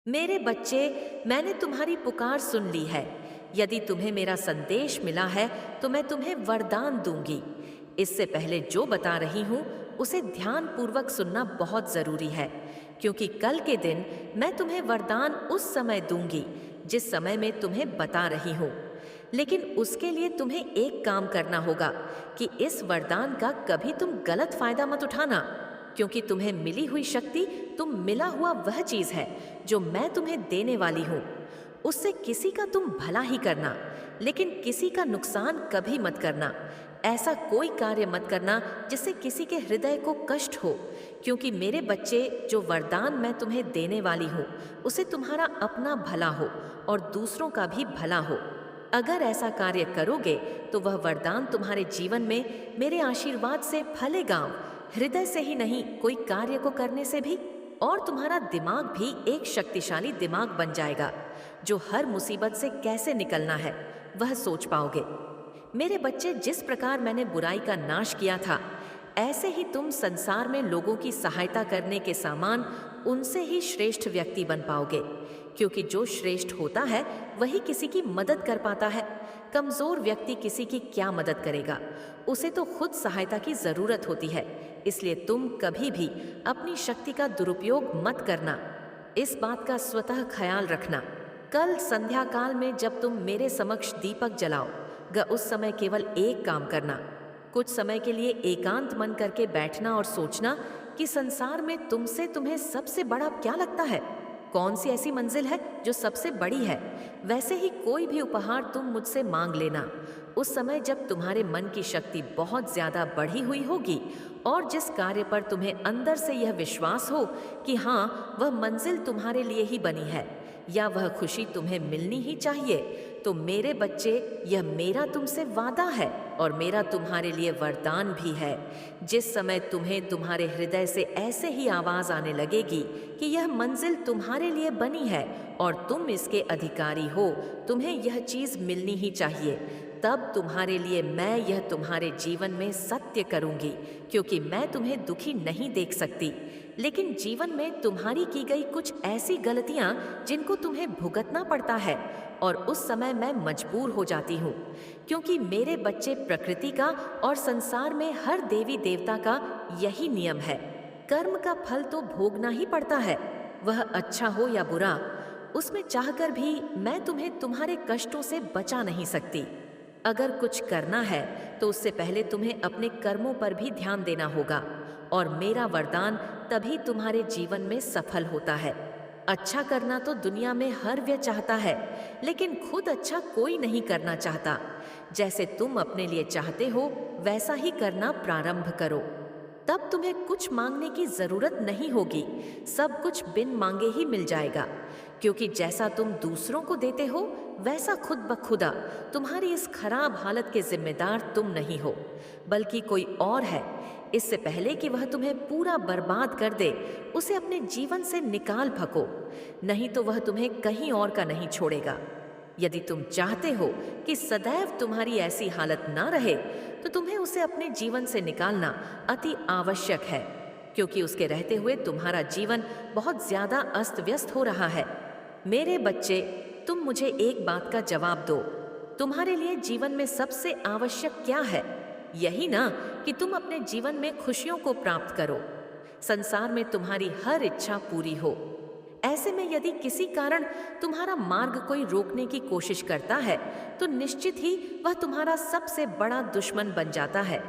मेरे बच्चे, मैंने तुम्हारी पुकार सुन ली है। यदि तुम्हें मेरा संदेश मिला है तो मैं तुम्हें वरदान दूंगी। इससे पहले जो बता रही हूं उसे ध्यान पूर्वक सुनना बहुत जरूरी है, क्योंकि कल के दिन मैं तुम्हें वरदान उस समय दूंगी जिस समय में तुम्हें बता रही हूं। लेकिन उसके लिए तुम्हें एक काम करना होगा कि इस वरदान का कभी तुम गलत फायदा मत उठाना, क्योंकि तुम्हें मिली हुई शक्ति तुम मिला हुआ वह चीज है जो मैं तुम्हें देने वाली हूं। उससे किसी का तुम भला ही करना, लेकिन किसी का नुकसान कभी मत करना। ऐसा कोई कार्य मत करना जिससे किसी के हृदय को कष्ट हो, क्योंकि मेरे बच्चे, जो वरदान मैं तुम्हें देने वाली हूं उसे तुम्हारा अपना भला हो और दूसरों का भी भला हो। अगर ऐसा कार्य करोगे तो वह वरदान तुम्हारे जीवन में मेरे आशीर्वाद से फलेगा, हृदय से ही नहीं, कोई कार्य को करने से भी। और तुम्हारा दिमाग भी एक शक्तिशाली दिमाग बन जाएगा, जो हर मुसीबत से कैसे निकलना है वह सोच पाओगे। मेरे बच्चे, जिस प्रकार मैंने बुराई का नाश किया था, ऐसे ही तुम संसार में लोगों की सहायता करने के समान उनसे ही श्रेष्ठ व्यक्ति बन पाओगे, क्योंकि जो श्रेष्ठ होता है वही किसी की मदद कर पाता है। कमजोर व्यक्ति किसी की क्या मदद करेगा, उसे तो खुद सहायता की जरूरत होती है। इसलिए तुम कभी भी अपनी शक्ति का दुरुपयोग मत करना। इस बात का स्वतः ख्याल रखना। कल संध्या काल में जब तुम मेरे समक्ष दीपक जलाओ, उस समय केवल एक काम करना। कुछ समय के लिए एकांत मन करके बैठना और सोचना कि संसार में तुमसे तुम्हें सबसे बड़ा क्या लगता है, कौन सी ऐसी मंजिल है जो सबसे बड़ी है। वैसे ही कोई भी उपहार तुम मुझसे मांग लेना उस समय जब तुम्हारे मन की शक्ति बहुत ज्यादा बढ़ी हुई होगी और जिस कार्य पर तुम्हें अंदर से यह विश्वास हो कि हाँ, वह मंजिल तुम्हारे लिए ही बनी है या वह खुशी तुम्हें मिलनी ही चाहिए। तो मेरे बच्चे, यह मेरा तुमसे वादा है और मेरा तुम्हारे लिए वरदान भी है। जिस समय तुम्हें तुम्हारे हृदय से ऐसे ही आवाज आने लगेगी कि यह मंजिल तुम्हारे लिए बनी है और तुम इसके अधिकारी हो, तुम्हें यह चीज मिलनी ही चाहिए, तब तुम्हारे लिए मैं यह तुम्हारे जीवन में सत्य करूंगी, क्योंकि मैं तुम्हें दुखी नहीं देख सकती। लेकिन जीवन में तुम्हारी की गई कुछ ऐसी गलतियां जिनको तुम्हें भुगतना पड़ता है, और उस समय मैं मजबूर हो जाती हूँ, क्योंकि मेरे बच्चे, प्रकृति का और संसार में हर देवी देवता का यही नियम है। कर्म का फल तो भोगना ही पड़ता है, वह अच्छा हो या बुरा। उसमें चाहकर भी मैं तुम्हें तुम्हारे कष्टों से बचा नहीं सकती। अगर कुछ करना है तो उससे पहले तुम्हें अपने कर्मों पर भी ध्यान देना होगा, और मेरा वरदान तभी तुम्हारे जीवन में सफल होता है। अच्छा करना तो दुनिया में हर व्यक्ति चाहता है, लेकिन खुद अच्छा कोई नहीं करना चाहता। जैसे तुम अपने लिए चाहते हो वैसा ही करना प्रारंभ करो, तब तुम्हें कुछ मांगने की जरूरत नहीं होगी, सब कुछ बिन मांगे ही मिल जाएगा। क्योंकि जैसा तुम दूसरों को देते हो वैसा खुद ब खुदा तुम्हारी इस खराब हालत के जिम्मेदार तुम नहीं हो, बल्कि कोई और है। इससे पहले कि वह तुम्हें पूरा बर्बाद कर दे, उसे अपने जीवन से निकाल फको, नहीं तो वह तुम्हें कहीं और का नहीं छोड़ेगा। यदि तुम चाहते हो कि सदैव तुम्हारी ऐसी हालत ना रहे, तो तुम्हें उसे अपने जीवन से निकालना अति आवश्यक है, क्योंकि उसके रहते हुए तुम्हारा जीवन बहुत ज्यादा अस्त व्यस्त हो रहा है। मेरे बच्चे, तुम मुझे एक बात का जवाब दो, तुम्हारे लिए जीवन में सबसे आवश्यक क्या है? यही ना कि तुम अपने जीवन में खुशियों को प्राप्त करो, संसार में तुम्हारी हर इच्छा पूरी हो। ऐसे में यदि किसी कारण तुम्हारा मार्ग कोई रोकने की कोशिश करता है, तो निश्चित ही वह तुम्हारा सबसे बड़ा दुश्मन बन जाता है।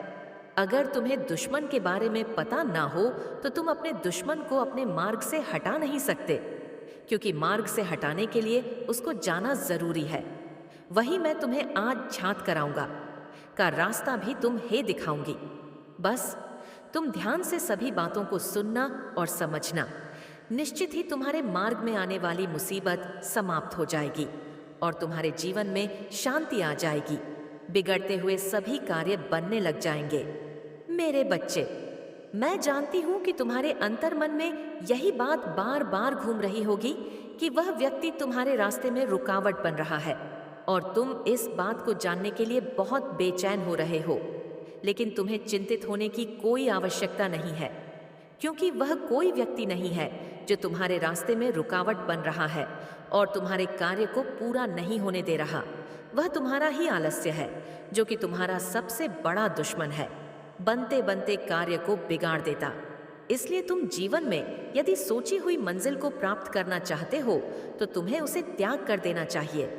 अगर तुम्हें दुश्मन के बारे में पता ना हो तो तुम अपने दुश्मन को अपने मार्ग से हटा नहीं सकते, क्योंकि मार्ग से हटाने के लिए उसको जाना जरूरी है। वही मैं तुम्हें आज झांत कराऊंगा, का रास्ता भी तुम हे दिखाऊंगी। बस तुम ध्यान से सभी बातों को सुनना और समझना, निश्चित ही तुम्हारे मार्ग में आने वाली मुसीबत समाप्त हो जाएगी और तुम्हारे जीवन में शांति आ जाएगी। बिगड़ते हुए सभी कार्य बनने लग जाएंगे। मेरे बच्चे, मैं जानती हूं कि तुम्हारे अंतर्मन में यही बात बार बार घूम रही होगी कि वह व्यक्ति तुम्हारे रास्ते में रुकावट बन रहा है, और तुम इस बात को जानने के लिए बहुत बेचैन हो रहे हो। लेकिन तुम्हें चिंतित होने की कोई आवश्यकता नहीं है, क्योंकि वह कोई व्यक्ति नहीं है जो तुम्हारे रास्ते में रुकावट बन रहा है और तुम्हारे कार्य को पूरा नहीं होने दे रहा। वह तुम्हारा ही आलस्य है, जो कि तुम्हारा सबसे बड़ा दुश्मन है, बनते बनते कार्य को बिगाड़ देता। इसलिए तुम जीवन में यदि सोची हुई मंजिल को प्राप्त करना चाहते हो तो तुम्हें उसे त्याग कर देना चाहिए।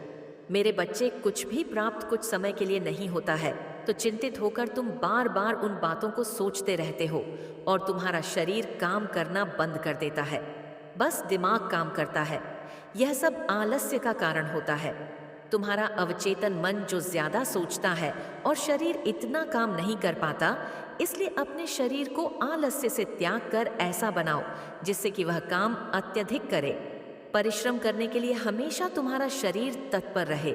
मेरे बच्चे, कुछ भी प्राप्त कुछ समय के लिए नहीं होता है, तो चिंतित होकर तुम बार बार उन बातों को सोचते रहते हो और तुम्हारा शरीर काम करना बंद कर देता है। बस दिमाग काम करता है। यह सब आलस्य का कारण होता है। तुम्हारा अवचेतन मन जो ज्यादा सोचता है और शरीर इतना काम नहीं कर पाता, इसलिए अपने शरीर को आलस्य से त्याग कर ऐसा बनाओ जिससे कि वह काम अत्यधिक करे। परिश्रम करने के लिए हमेशा तुम्हारा शरीर तत्पर रहे।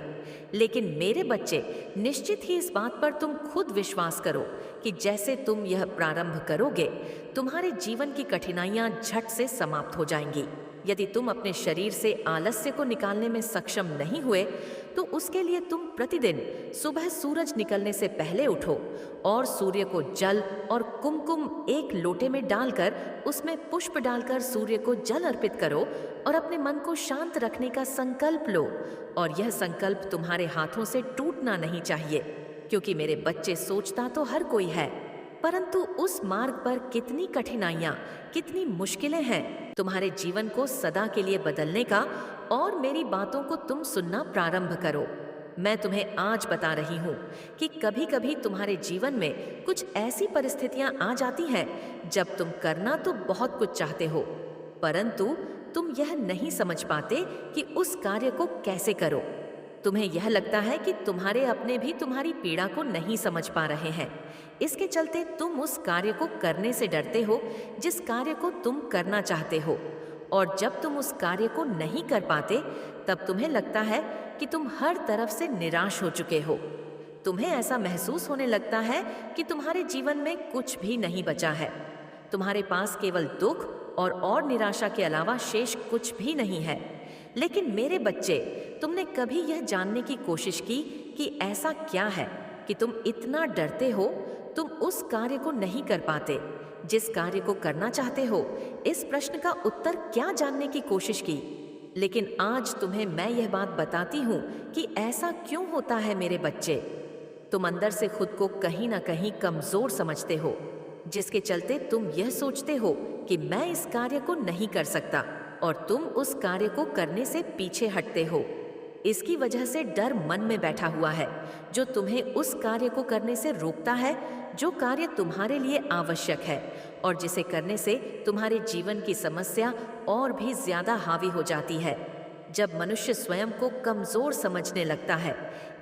लेकिन मेरे बच्चे, निश्चित ही इस बात पर तुम खुद विश्वास करो कि जैसे तुम यह प्रारंभ करोगे, तुम्हारे जीवन की कठिनाइयां झट से समाप्त हो जाएंगी। यदि तुम अपने शरीर से आलस्य को निकालने में सक्षम नहीं हुए, तो उसके लिए तुम प्रतिदिन सुबह सूरज निकलने से पहले उठो और सूर्य को जल और कुमकुम एक लोटे में डालकर उसमें पुष्प डालकर सूर्य को जल अर्पित करो और अपने मन को शांत रखने का संकल्प लो। और यह संकल्प तुम्हारे हाथों से टूटना नहीं चाहिए, क्योंकि मेरे बच्चे, सोचता तो हर कोई है, परंतु उस मार्ग पर कितनी कठिनाइयां, कितनी मुश्किलें हैं। तुम्हारे जीवन को सदा के लिए बदलने का और मेरी बातों को तुम सुनना प्रारंभ करो। मैं तुम्हें आज बता रही हूँ कि कभी कभी तुम्हारे जीवन में कुछ ऐसी परिस्थितियां आ जाती हैं जब तुम करना तो बहुत कुछ चाहते हो, परंतु तुम यह नहीं समझ पाते कि उस कार्य को कैसे करो। तुम्हें यह लगता है कि तुम्हारे अपने भी तुम्हारी पीड़ा को नहीं समझ पा रहे हैं। इसके चलते तुम उस कार्य को करने से डरते हो जिस कार्य को तुम करना चाहते हो, और जब तुम उस कार्य को नहीं कर पाते तब तुम्हें लगता है कि तुम हर तरफ से निराश हो चुके हो। तुम्हें ऐसा महसूस होने लगता है कि तुम्हारे जीवन में कुछ भी नहीं बचा है। तुम्हारे पास केवल दुख और निराशा के अलावा शेष कुछ भी नहीं है। लेकिन मेरे बच्चे, तुमने कभी यह जानने की कोशिश की कि ऐसा क्या है कि तुम इतना डरते हो, तुम उस कार्य को नहीं कर पाते जिस कार्य को करना चाहते हो? इस प्रश्न का उत्तर क्या जानने की कोशिश की? लेकिन आज तुम्हें मैं यह बात बताती हूँ कि ऐसा क्यों होता है मेरे बच्चे। तुम अंदर से खुद को कहीं ना कहीं कमजोर समझते हो, जिसके चलते तुम यह सोचते हो कि मैं इस कार्य को नहीं कर सकता, और तुम उस कार्य को करने से पीछे हटते हो। इसकी वजह से डर मन में बैठा हुआ है, जो तुम्हें उस कार्य को करने से रोकता है जो कार्य तुम्हारे लिए आवश्यक है, और जिसे करने से तुम्हारे जीवन की समस्या और भी ज्यादा हावी हो जाती है। जब मनुष्य स्वयं को कमजोर समझने लगता है,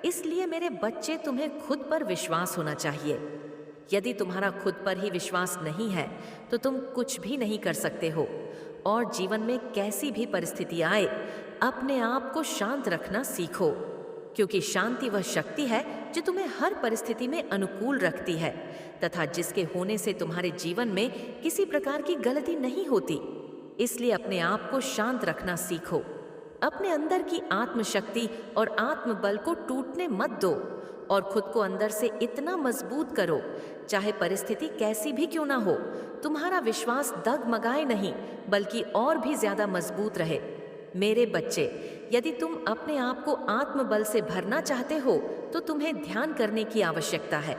इसलिए मेरे बच्चे, तुम्हें खुद पर विश्वास होना चाहिए। यदि तुम्हारा खुद पर ही विश्वास नहीं है तो तुम कुछ भी नहीं कर सकते हो, और जीवन में कैसी भी परिस्थिति आए, अपने आप को शांत रखना सीखो, क्योंकि शांति वह शक्ति है जो तुम्हें हर परिस्थिति में अनुकूल रखती है तथा जिसके होने से तुम्हारे जीवन में किसी प्रकार की गलती नहीं होती। इसलिए अपने आप को शांत रखना सीखो। अपने अंदर की आत्मशक्ति और आत्मबल को टूटने मत दो, और खुद को अंदर से इतना मजबूत करो, चाहे परिस्थिति कैसी भी क्यों ना हो, तुम्हारा विश्वास डगमगाए नहीं बल्कि और भी ज्यादा मजबूत रहे। मेरे बच्चे, यदि तुम अपने आप को आत्मबल से भरना चाहते हो तो तुम्हें ध्यान करने की आवश्यकता है,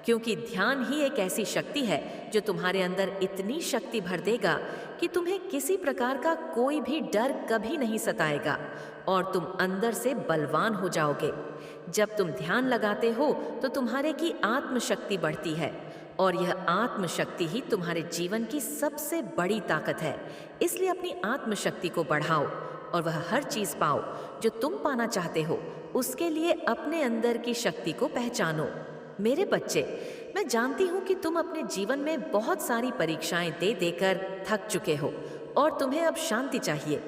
क्योंकि ध्यान ही एक ऐसी शक्ति है जो तुम्हारे अंदर इतनी शक्ति भर देगा कि तुम्हें किसी प्रकार का कोई भी डर कभी नहीं सताएगा और तुम अंदर से बलवान हो जाओगे। जब तुम ध्यान लगाते हो तो तुम्हारे की आत्मशक्ति बढ़ती है, और यह आत्मशक्ति ही तुम्हारे जीवन की सबसे बड़ी ताकत है। इसलिए अपनी आत्मशक्ति को बढ़ाओ और वह हर चीज पाओ जो तुम पाना चाहते हो। उसके लिए अपने अंदर की शक्ति को पहचानो। मेरे बच्चे, मैं जानती हूँ कि तुम अपने जीवन में बहुत सारी परीक्षाएं दे देकर थक चुके हो और तुम्हें अब शांति चाहिए।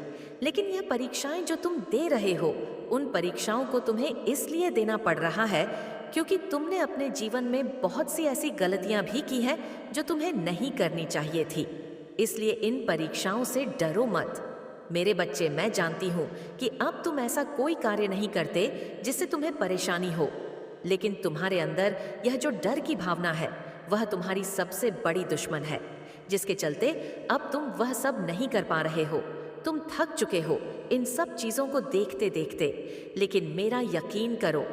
लेकिन यह परीक्षाएं जो तुम दे रहे हो, उन परीक्षाओं को तुम्हें इसलिए देना पड़ रहा है क्योंकि तुमने अपने जीवन में बहुत सी ऐसी गलतियां भी की हैं जो तुम्हें नहीं करनी चाहिए थी। इसलिए इन परीक्षाओं से डरो मत। मेरे बच्चे, मैं जानती हूँ कि अब तुम ऐसा कोई कार्य नहीं करते जिससे तुम्हें परेशानी हो, लेकिन तुम्हारे अंदर यह जो डर की भावना है, वह तुम्हारी सबसे बड़ी दुश्मन है। जिसके चलते अब तुम वह सब नहीं कर पा रहे हो। तुम थक चुके हो इन सब चीजों को देखते देखते, लेकिन मेरा यकीन करो,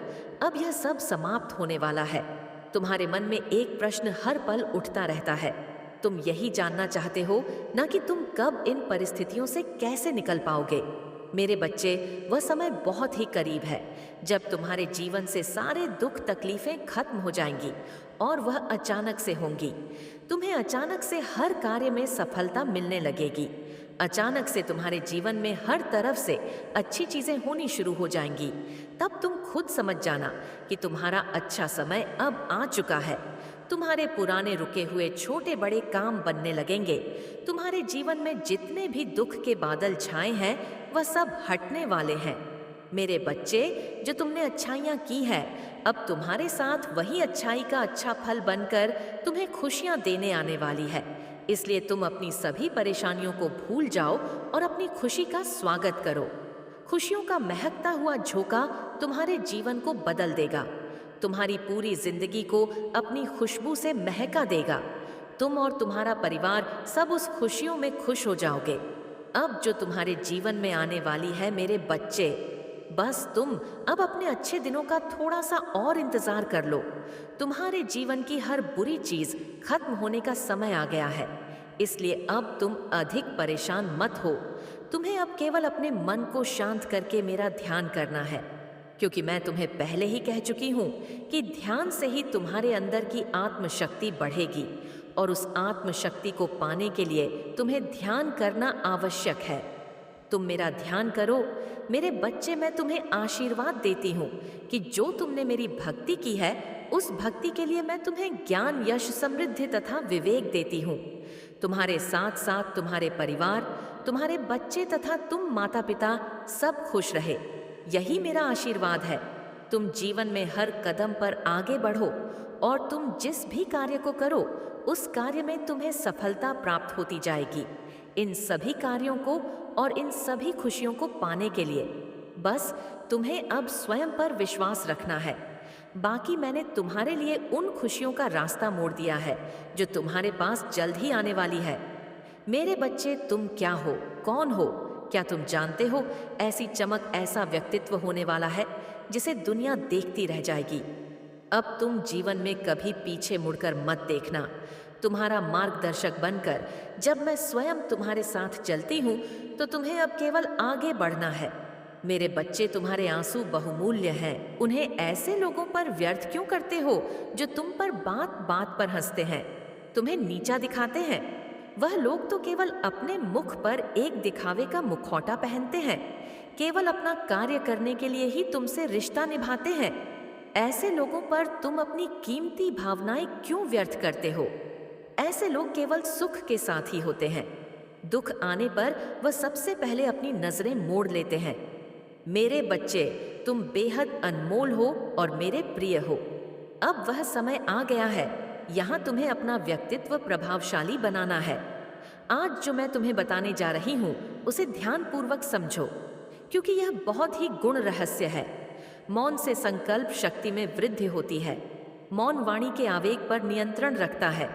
अब यह सब समाप्त होने वाला है। तुम्हारे मन में एक प्रश्न हर पल उठता रहता है। तुम यही जानना चाहते हो ना कि तुम कब इन परिस्थितियों से कैसे निकल पाओगे। मेरे बच्चे, वह समय बहुत ही करीब है जब तुम्हारे जीवन से सारे दुख तकलीफें खत्म हो जाएंगी और वह अचानक से होंगी। तुम्हें अचानक से हर कार्य में सफलता मिलने लगेगी। अचानक से तुम्हारे जीवन में हर तरफ से अच्छी चीजें होनी शुरू हो जाएंगी। तब तुम खुद समझ जाना कि तुम्हारा अच्छा समय अब आ चुका है। तुम्हारे पुराने रुके हुए छोटे बड़े काम बनने लगेंगे। तुम्हारे जीवन में जितने भी दुख के बादल छाए हैं वह सब हटने वाले हैं। मेरे बच्चे, जो तुमने अच्छाइयाँ की है, अब तुम्हारे साथ वही अच्छाई का अच्छा फल बनकर तुम्हें खुशियाँ देने आने वाली है। इसलिए तुम अपनी सभी परेशानियों को भूल जाओ और अपनी खुशी का स्वागत करो। खुशियों का महकता हुआ झोंका तुम्हारे जीवन को बदल देगा। तुम्हारी पूरी जिंदगी को अपनी खुशबू से महका देगा। तुम और तुम्हारा परिवार सब उस खुशियों में खुश हो जाओगे। अब जो तुम्हारे जीवन में आने वाली है मेरे बच्चे, बस तुम अब अपने अच्छे दिनों का थोड़ा सा और इंतजार कर लो। तुम्हारे जीवन की हर बुरी चीज खत्म होने का समय आ गया है। इसलिए अब तुम अधिक परेशान मत हो। तुम्हें अब केवल अपने मन को शांत करके मेरा ध्यान करना है, क्योंकि मैं तुम्हें पहले ही कह चुकी हूं कि ध्यान से ही तुम्हारे अंदर की आत्मशक्ति बढ़ेगी और उस आत्मशक्ति को पाने के लिए तुम्हें ध्यान करना आवश्यक है। तुम मेरा ध्यान करो। मेरे बच्चे, मैं तुम्हें आशीर्वाद देती हूँ कि जो तुमने मेरी भक्ति की है उस भक्ति के लिए मैं तुम्हें ज्ञान, यश, समृद्धि तथा विवेक देती हूँ। तुम्हारे साथ साथ तुम्हारे परिवार, तुम्हारे बच्चे तथा तुम माता पिता सब खुश रहे, यही मेरा आशीर्वाद है। तुम जीवन में हर कदम पर आगे बढ़ो और तुम जिस भी कार्य को करो उस कार्य में तुम्हें सफलता प्राप्त होती जाएगी। इन सभी कार्यों को और इन सभी खुशियों को पाने के लिए बस तुम्हें अब स्वयं पर विश्वास रखना है। बाकी मैंने तुम्हारे लिए उन खुशियों का रास्ता मोड़ दिया है जो तुम्हारे पास जल्द ही आने वाली है। मेरे बच्चे, तुम क्या हो, कौन हो? क्या तुम जानते हो ऐसी चमक, ऐसा व्यक्तित्व होने वाला है जिसे दुनिया देखती रह जाएगी। अब तुम जीवन में कभी पीछे मुड़कर मत देखना। तुम्हारा मार्गदर्शक बनकर जब मैं स्वयं तुम्हारे साथ चलती हूँ तो तुम्हें अब केवल आगे बढ़ना है। मेरे बच्चे, तुम्हारे आंसू बहुमूल्य हैं। उन्हें ऐसे लोगों पर व्यर्थ क्यों करते हो जो तुम पर बात बात पर हंसते हैं, तुम्हें नीचा दिखाते हैं? वह लोग तो केवल अपने मुख पर एक दिखावे का मुखौटा पहनते हैं, केवल अपना कार्य करने के लिए ही तुमसे रिश्ता निभाते हैं। ऐसे लोगों पर तुम अपनी कीमती भावनाएं क्यों व्यर्थ करते हो? ऐसे लोग केवल सुख के साथ ही होते हैं। दुख आने पर वह सबसे पहले अपनी नजरें मोड़ लेते हैं। मेरे बच्चे, तुम बेहद अनमोल हो और मेरे प्रिय हो। अब वह समय आ गया है, यहाँ तुम्हें अपना व्यक्तित्व प्रभावशाली बनाना है। आज जो मैं तुम्हें बताने जा रही हूँ उसे ध्यानपूर्वक समझो, क्योंकि यह बहुत ही गुण रहस्य है। मौन से संकल्प शक्ति में वृद्धि होती है। मौन वाणी के आवेग पर नियंत्रण रखता है।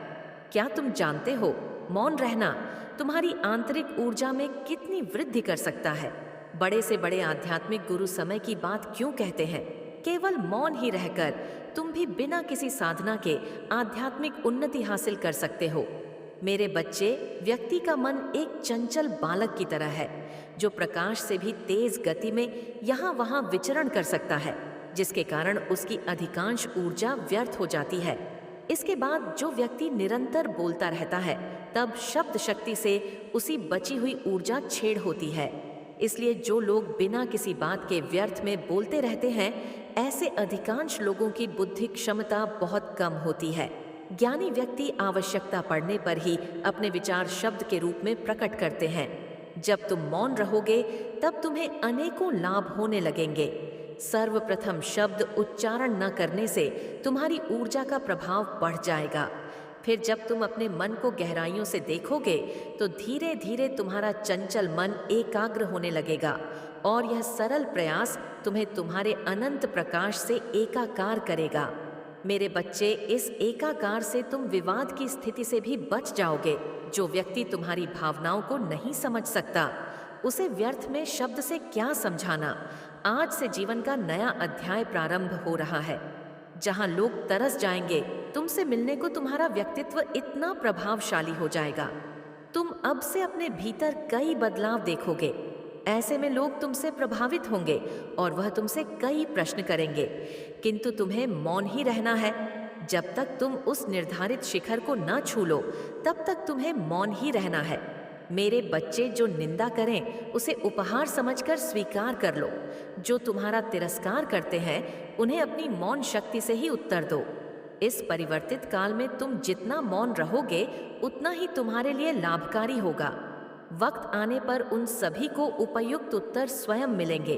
क्या तुम जानते हो, मौन रहना तुम्हारी आंतरिक ऊर्जा में कितनी वृद्धि कर सकता है? बड़े से बड़े आध्यात्मिक गुरु समय की बात क्यों कहते हैं? केवल मौन ही रहकर तुम भी बिना किसी साधना के आध्यात्मिक उन्नति हासिल कर सकते हो। मेरे बच्चे, व्यक्ति का मन एक चंचल बालक की तरह है जो प्रकाश से भी तेज गति में यहाँ वहाँ विचरण कर सकता है, जिसके कारण उसकी अधिकांश ऊर्जा व्यर्थ हो जाती है। इसके बाद जो व्यक्ति निरंतर बोलता रहता है तब शब्द शक्ति से उसी बची हुई ऊर्जा छेड़ होती है। इसलिए जो लोग बिना किसी बात के व्यर्थ में बोलते रहते हैं, ऐसे अधिकांश लोगों की बुद्धि क्षमता बहुत कम होती है। ज्ञानी व्यक्ति आवश्यकता पड़ने पर ही अपने विचार शब्द के रूप में प्रकट करते हैं। जब तुम मौन रहोगे तब तुम्हें अनेकों लाभ होने लगेंगे। सर्वप्रथम शब्द उच्चारण न करने से तुम्हारी ऊर्जा का प्रभाव बढ़ जाएगा। फिर जब तुम अपने मन को गहराइयों से देखोगे तो धीरे धीरे तुम्हारा चंचल मन एकाग्र होने लगेगा और यह सरल प्रयास तुम्हें तुम्हारे अनंत प्रकाश से एकाकार करेगा। मेरे बच्चे, इस एकाकार से तुम विवाद की स्थिति से भी बच जाओगे। जो व्यक्ति तुम्हारी भावनाओं को नहीं समझ सकता, उसे व्यर्थ में शब्द से क्या समझाना। आज से जीवन का नया अध्याय प्रारंभ हो रहा है, जहां लोग तरस जाएंगे तुमसे मिलने को। तुम्हारा व्यक्तित्व इतना प्रभावशाली हो जाएगा, तुम अब से अपने भीतर कई बदलाव देखोगे। ऐसे में लोग तुमसे प्रभावित होंगे और वह तुमसे कई प्रश्न करेंगे, किंतु तुम्हें मौन ही रहना है। जब तक तुम उस निर्धारित शिखर को न छू लो, तब तक तुम्हें मौन ही रहना है। मेरे बच्चे, जो निंदा करें उसे उपहार समझकर स्वीकार कर लो। जो तुम्हारा तिरस्कार करते हैं, उन्हें अपनी मौन शक्ति से ही उत्तर दो। इस परिवर्तित काल में तुम जितना मौन रहोगे, उतना ही तुम्हारे लिए लाभकारी होगा। वक्त आने पर उन सभी को उपयुक्त उत्तर स्वयं मिलेंगे,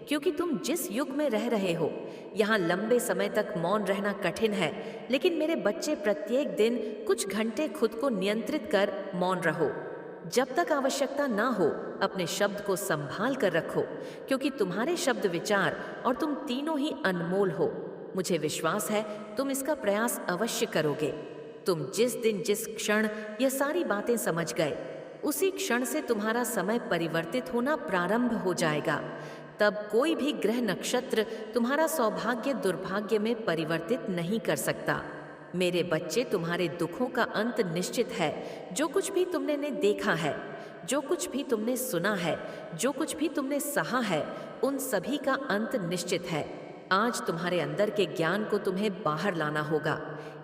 क्योंकि तुम जिस युग में रह रहे हो, यहाँ लंबे समय तक मौन रहना कठिन है। लेकिन मेरे बच्चे, प्रत्येक दिन कुछ घंटे खुद को नियंत्रित कर मौन रहो। जब तक आवश्यकता ना हो, अपने शब्द को संभाल कर रखो, क्योंकि तुम्हारे शब्द, विचार और तुम तीनों ही अनमोल हो। मुझे विश्वास है तुम इसका प्रयास अवश्य करोगे। तुम जिस दिन, जिस क्षण ये सारी बातें समझ गए, उसी क्षण से तुम्हारा समय परिवर्तित होना प्रारंभ हो जाएगा। तब कोई भी ग्रह नक्षत्र तुम्हारा सौभाग्य दुर्भाग्य में परिवर्तित नहीं कर सकता। मेरे बच्चे, तुम्हारे दुखों का अंत निश्चित है। जो कुछ भी तुमने ने देखा है, जो कुछ भी तुमने सुना है, जो कुछ भी तुमने सहा है, उन सभी का अंत निश्चित है। आज तुम्हारे अंदर के ज्ञान को तुम्हें बाहर लाना होगा।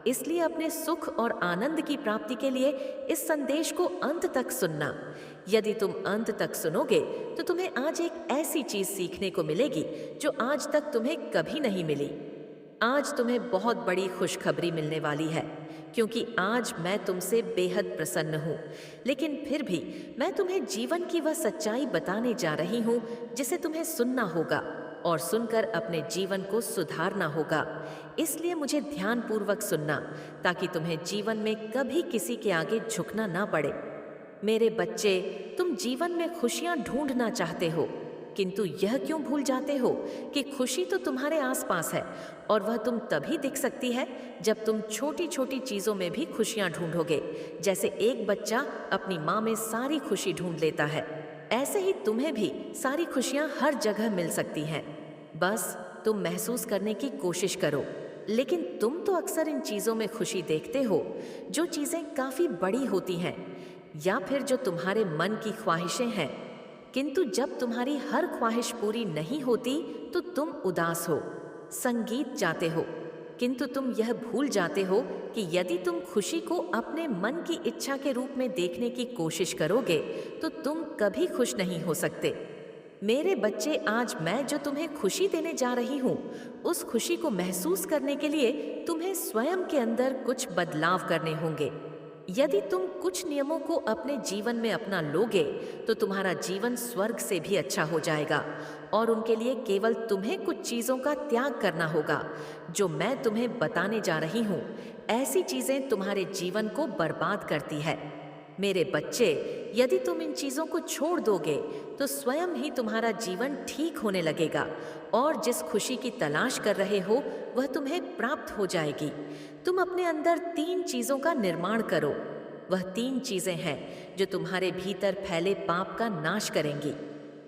इसलिए अपने सुख और आनंद की प्राप्ति के लिए इस संदेश को अंत तक सुनना। यदि तुम अंत तक सुनोगे, तो तुम्हें आज एक ऐसी चीज सीखने को मिलेगी जो आज तक तुम्हें कभी नहीं मिली। आज तुम्हें बहुत बड़ी खुशखबरी मिलने वाली है, क्योंकि आज मैं तुमसे बेहद प्रसन्न हूँ। लेकिन फिर भी मैं तुम्हें जीवन की वह सच्चाई बताने जा रही हूँ जिसे तुम्हें सुनना होगा और सुनकर अपने जीवन को सुधारना होगा। इसलिए मुझे ध्यानपूर्वक सुनना, ताकि तुम्हें जीवन में कभी किसी के आगे झुकना ना पड़े। मेरे बच्चे, तुम जीवन में खुशियाँ ढूंढना चाहते हो, किंतु यह क्यों भूल जाते हो कि खुशी तो तुम्हारे आसपास है, और वह तुम तभी दिख सकती है जब तुम छोटी छोटी चीज़ों में भी खुशियाँ ढूंढोगे। जैसे एक बच्चा अपनी माँ में सारी खुशी ढूंढ लेता है, ऐसे ही तुम्हें भी सारी खुशियाँ हर जगह मिल सकती हैं। बस तुम महसूस करने की कोशिश करो। लेकिन तुम तो अक्सर इन चीज़ों में खुशी देखते हो जो चीज़ें काफ़ी बड़ी होती हैं, या फिर जो तुम्हारे मन की ख्वाहिशें हैं। किंतु जब तुम्हारी हर ख्वाहिश पूरी नहीं होती, तो तुम उदास हो, संगीत चाहते हो, किंतु तुम यह भूल जाते हो कि यदि तुम खुशी को अपने मन की इच्छा के रूप में देखने की कोशिश करोगे, तो तुम कभी खुश नहीं हो सकते। मेरे बच्चे, आज मैं जो तुम्हें खुशी देने जा रही हूँ, उस खुशी को महसूस करने के लिए तुम्हें स्वयं के अंदर कुछ बदलाव करने होंगे। यदि तुम कुछ नियमों को अपने जीवन में अपना लोगे, तो तुम्हारा जीवन स्वर्ग से भी अच्छा हो जाएगा, और उनके लिए केवल तुम्हें कुछ चीज़ों का त्याग करना होगा जो मैं तुम्हें बताने जा रही हूँ। ऐसी चीज़ें तुम्हारे जीवन को बर्बाद करती है। मेरे बच्चे, यदि तुम इन चीज़ों को छोड़ दोगे, तो स्वयं ही तुम्हारा जीवन ठीक होने लगेगा, और जिस खुशी की तलाश कर रहे हो, वह तुम्हें प्राप्त हो जाएगी। तुम अपने अंदर 3 चीज़ों का निर्माण करो। वह 3 चीज़ें हैं जो तुम्हारे भीतर फैले पाप का नाश करेंगी,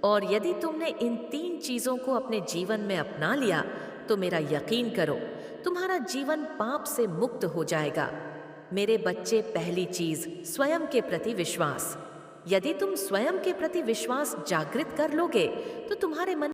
और यदि तुमने इन 3 चीज़ों को अपने जीवन में अपना लिया, तो मेरा यकीन करो, तुम्हारा जीवन पाप से मुक्त हो जाएगा। मेरे बच्चे, पहली चीज, स्वयं के प्रति विश्वास। यदि तुम स्वयं के प्रति विश्वास जागृत कर लोगे, तो तुम्हारे मन